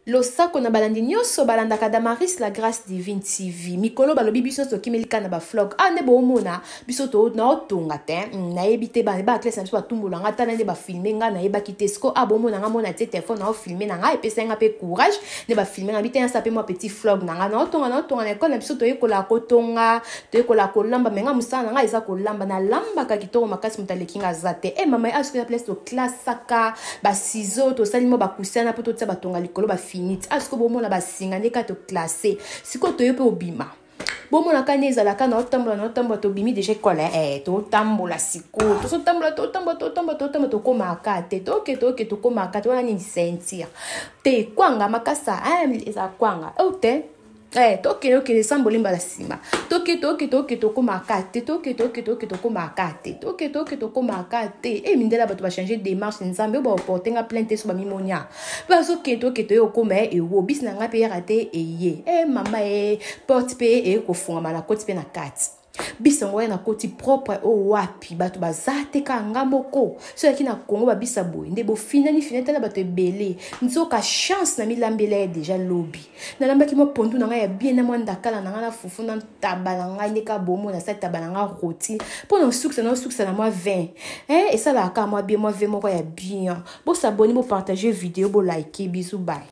Losako na balandi nyoso balanda Damaris la grâce divine TV. Mikolo balobi biso to kimelika na ba vlog. Ne bo mona biso to na otonga te. Na ebite ba classe na biso batumbola ngata na ne ba filmer nga na eba kitesco bo mona nga mona te téléphone na o filmer na nga epesa nga pe courage ne ba filmer na bite sa pe mo petit vlog na nga na otonga na école na biso to yekola kotonga to yekola kolamba menga musana nga eza kolamba na lamba ka kitoko makasi mutalekinga zate. Mama asko na place to classe saka ba ciseaux to salimo ba kusiana poto tsa batonga likolo ba finit asko bomo na basinga ndeka to classer siko to yope obima bomo na kaneza la kana otambola to bimi déjà école to tambola siko to so tambola to koma akate to koma akate wana ni sentir te kwanga makasa eza kwanga ote toke sambolimba la sima toke to koma akate to koma akate mindela bato ba changer démarche nzambe ba porter nga plainte so ba mimonia ba so toke yo koma ewo bis na nga pe yarate eye mama porte pe ko funga na koti pe na kati bisango na koti propre o wapi bato bazate ka ngamoko so yaki na Congo ba bisabo nde bo finani finetala bato ebele nzoka chance na milambele déjà lobby na lamba ki mo pondu na nga ya bien na mwanda kala na nga na fufu na tabala nga ndeka bomo na sa tabala nga roti pour no succès na moi 20 et ça la ka moi bien moi 20 moko ya bien bo s'abonner bo partager vidéo bo liker bisous bye.